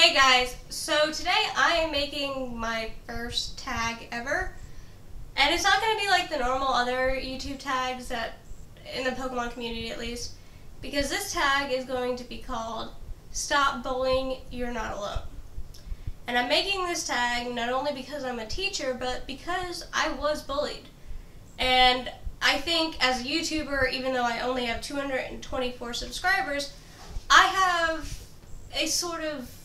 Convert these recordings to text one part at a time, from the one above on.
Hey guys, so today I am making my first tag ever, and it's not going to be like the normal other YouTube tags that, in the Pokemon community at least, because this tag is going to be called Stop Bullying, You're Not Alone. And I'm making this tag not only because I'm a teacher, but because I was bullied. And I think as a YouTuber, even though I only have 224 subscribers, I have a sort of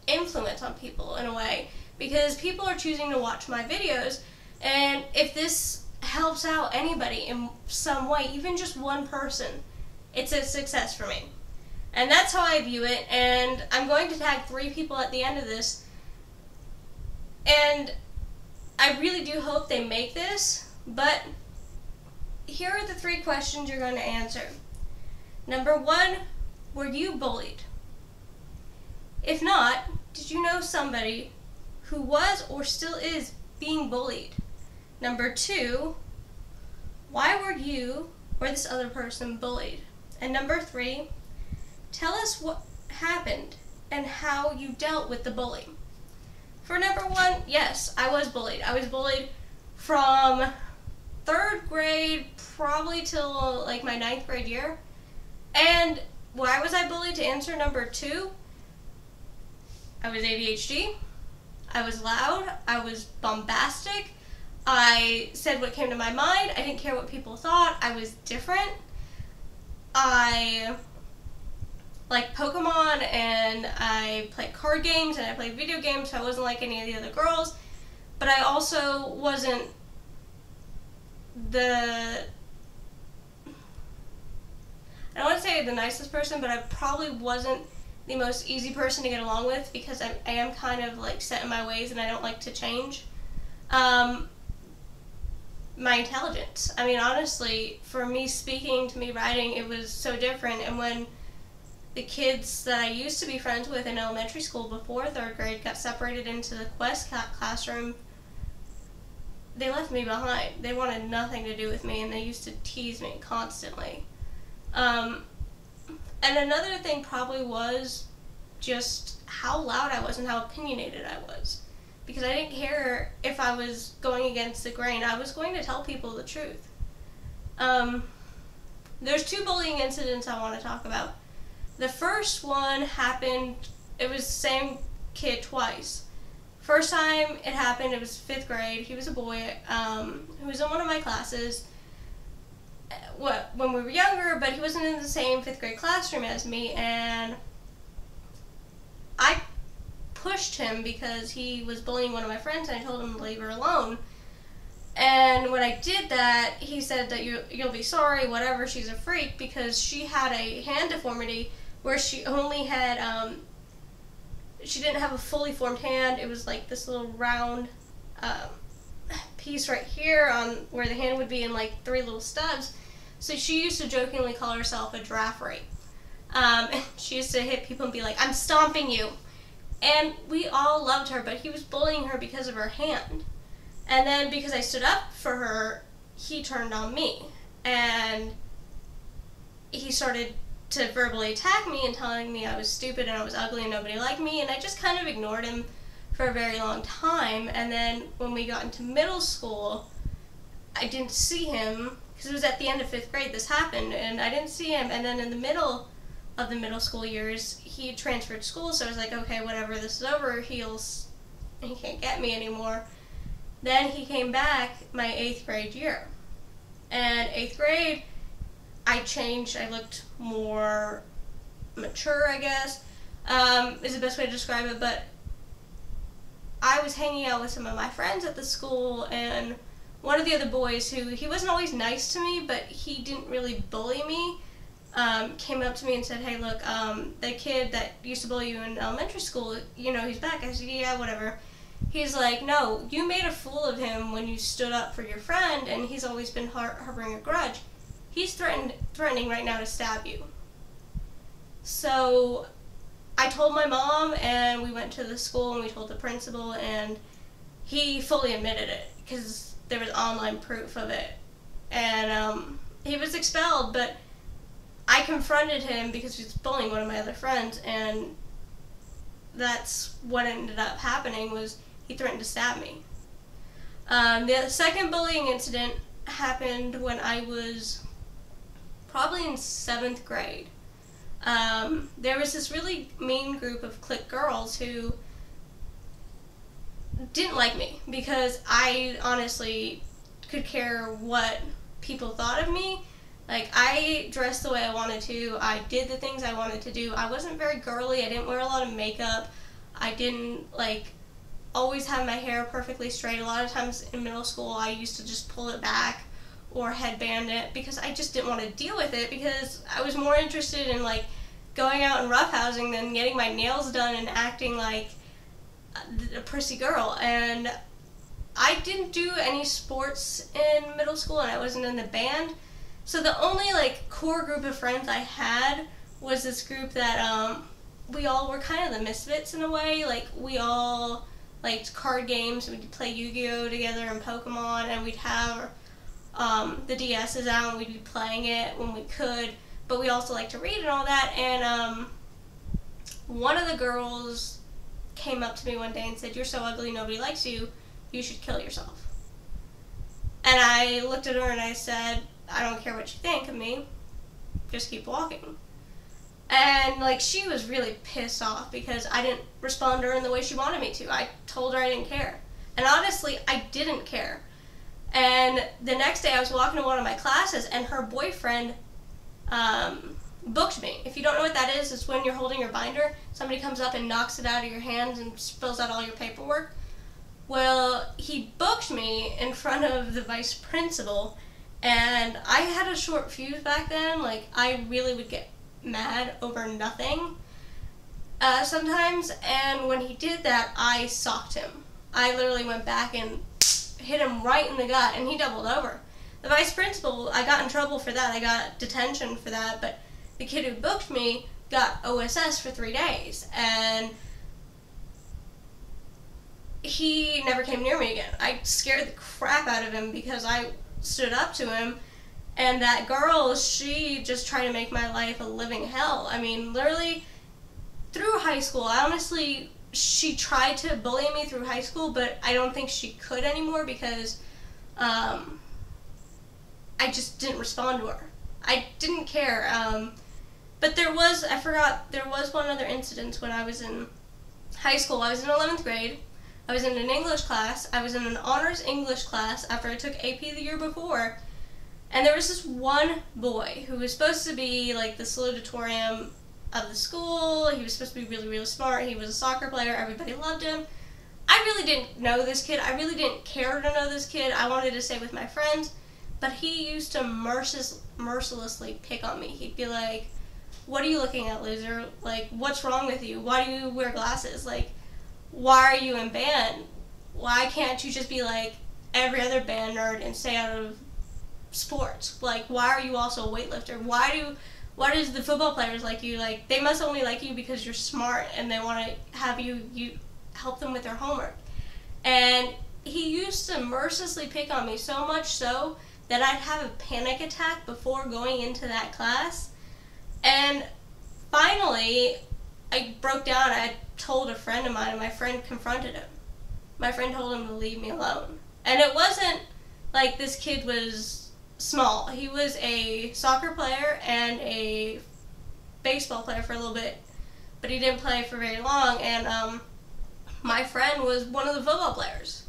influence on people in a way, because people are choosing to watch my videos, and if this helps out anybody in some way, even just one person, it's a success for me. And that's how I view it, and I'm going to tag 3 people at the end of this, and I really do hope they make this, but here are the 3 questions you're going to answer. Number 1, were you bullied? If not, did you know somebody who was or still is being bullied? Number 2, why were you or this other person bullied? And number 3, tell us what happened and how you dealt with the bullying. For number 1, yes, I was bullied. I was bullied from 3rd grade probably till like my 9th grade year. And why was I bullied? To answer number 2, I was ADHD, I was loud, I was bombastic, I said what came to my mind, I didn't care what people thought, I was different, I liked Pokemon, and I played card games, and I played video games, so I wasn't like any of the other girls, but I also wasn't I don't want to say the nicest person, but I probably wasn't the most easy person to get along with, because I am kind of like set in my ways and I don't like to change. My intelligence. I mean, honestly, for me speaking to me writing, it was so different. And when the kids that I used to be friends with in elementary school before 3rd grade got separated into the Quest classroom, they left me behind. They wanted nothing to do with me, and they used to tease me constantly. And another thing probably was just how loud I was and how opinionated I was. Because I didn't care if I was going against the grain. I was going to tell people the truth. There's 2 bullying incidents I want to talk about. The first one happened, it was the same kid twice. First time it happened, it was 5th grade. He was a boy who was in one of my classes when we were younger, but he wasn't in the same 5th grade classroom as me, and I pushed him because he was bullying one of my friends, and I told him to leave her alone. And when I did that, he said that you'll be sorry, whatever, she's a freak, because she had a hand deformity where she only had, she didn't have a fully formed hand. It was like this little round piece right here on where the hand would be, in like 3 little stubs. So she used to jokingly call herself a giraffe. And she used to hit people and be like, "I'm stomping you." And we all loved her, but he was bullying her because of her hand. And then because I stood up for her, he turned on me. And he started to verbally attack me and telling me I was stupid and I was ugly and nobody liked me. And I just kind of ignored him for a very long time. And then when we got into middle school, I didn't see him, because it was at the end of 5th grade this happened, and I didn't see him. And then in the middle of the middle school years, he transferred schools, so I was like, okay, whatever, this is over, he can't get me anymore. Then he came back my 8th grade year. And 8th grade, I changed, I looked more mature, I guess, is the best way to describe it, but I was hanging out with some of my friends at the school, and one of the other boys, who, he wasn't always nice to me, but he didn't really bully me, came up to me and said, "Hey, look, the kid that used to bully you in elementary school, you know, he's back." I said, "Yeah, whatever." He's like, "No, you made a fool of him when you stood up for your friend, and he's always been harboring a grudge. He's threatening right now to stab you." So I told my mom, and we went to the school, and we told the principal, and he fully admitted it, because there was online proof of it. And he was expelled, but I confronted him because he was bullying one of my other friends, and that's what ended up happening. Was he threatened to stab me. The second bullying incident happened when I was probably in 7th grade. There was this really mean group of clique girls who didn't like me because I honestly could care what people thought of me. Like, I dressed the way I wanted to. I did the things I wanted to do. I wasn't very girly. I didn't wear a lot of makeup. I didn't, like, always have my hair perfectly straight. A lot of times in middle school, I used to just pull it back or headband it because I just didn't want to deal with it, because I was more interested in, like, going out and roughhousing than getting my nails done and acting like a prissy girl. And I didn't do any sports in middle school, and I wasn't in the band. So the only, like, core group of friends I had was this group that we all were kind of the misfits in a way. Like, we all liked card games. We'd play Yu-Gi-Oh! Together and Pokemon, and we'd have the DS's out, and we'd be playing it when we could. But we also liked to read and all that. And one of the girls came up to me one day and said, "You're so ugly, nobody likes you. You should kill yourself." And I looked at her and I said, "I don't care what you think of me, just keep walking." And, like, she was really pissed off because I didn't respond to her in the way she wanted me to. I told her I didn't care. And honestly, I didn't care. And the next day I was walking to one of my classes, and her boyfriend booked me. If you don't know what that is, it's when you're holding your binder, somebody comes up and knocks it out of your hands and spills out all your paperwork. Well, he booked me in front of the vice principal. And I had a short fuse back then. Like, I really would get mad over nothing sometimes. And when he did that, I socked him. I literally went back and hit him right in the gut, and he doubled over. The vice principal, I got in trouble for that. I got detention for that. But the kid who booked me got OSS for 3 days. And he never came near me again. I scared the crap out of him because I stood up to him, and that girl, she just tried to make my life a living hell. I mean, literally through high school, she tried to bully me through high school, but I don't think she could anymore because I just didn't respond to her. I didn't care. But there was one other incident when I was in high school. I was in 11th grade. I was in an English class. I was in an honors English class after I took AP the year before. And there was this one boy who was supposed to be, like, the salutatorian of the school. He was supposed to be really, really smart. He was a soccer player. Everybody loved him. I really didn't know this kid. I really didn't care to know this kid. I wanted to stay with my friends. But he used to mercilessly pick on me. He'd be like, "What are you looking at, loser? Like, what's wrong with you? Why do you wear glasses? Like, why are you in band? Why can't you just be like every other band nerd and stay out of sports? Like, why are you also a weightlifter? Why does the football players like you? Like, they must only like you because you're smart and they want to have you help them with their homework." And he used to mercilessly pick on me, so much so that I'd have a panic attack before going into that class. And finally, I broke down. I told a friend of mine, and my friend confronted him. My friend told him to leave me alone. And it wasn't like this kid was small. He was a soccer player and a baseball player for a little bit, but he didn't play for very long. And my friend was one of the football players.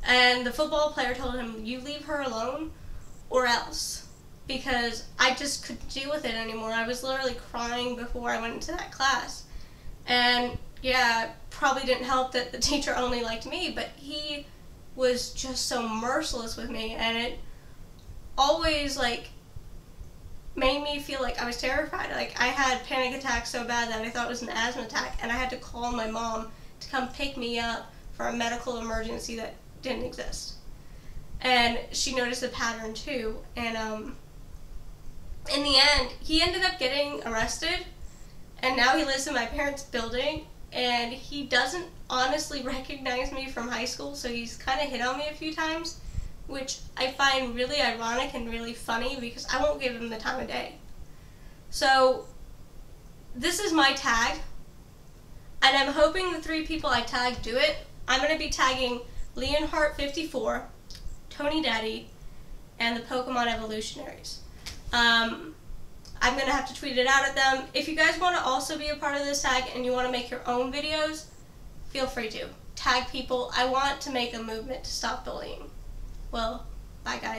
And the football player told him, "You leave her alone or else." Because I just couldn't deal with it anymore. I was literally crying before I went into that class. And yeah, it probably didn't help that the teacher only liked me, but he was just so merciless with me, and it always, like, made me feel like I was terrified. Like, I had panic attacks so bad that I thought it was an asthma attack, and I had to call my mom to come pick me up for a medical emergency that didn't exist. And she noticed the pattern too, and in the end, he ended up getting arrested, and now he lives in my parents' building, and he doesn't honestly recognize me from high school, so he's kind of hit on me a few times, which I find really ironic and really funny because I won't give him the time of day. So this is my tag, and I'm hoping the 3 people I tag do it. I'm going to be tagging Leonheart54, ToniDaddi, and the Pokemon Evolutionaries. I'm going to have to tweet it out at them. If you guys want to also be a part of this tag and you want to make your own videos, feel free to. Tag people. I want to make a movement to stop bullying. Well, bye guys.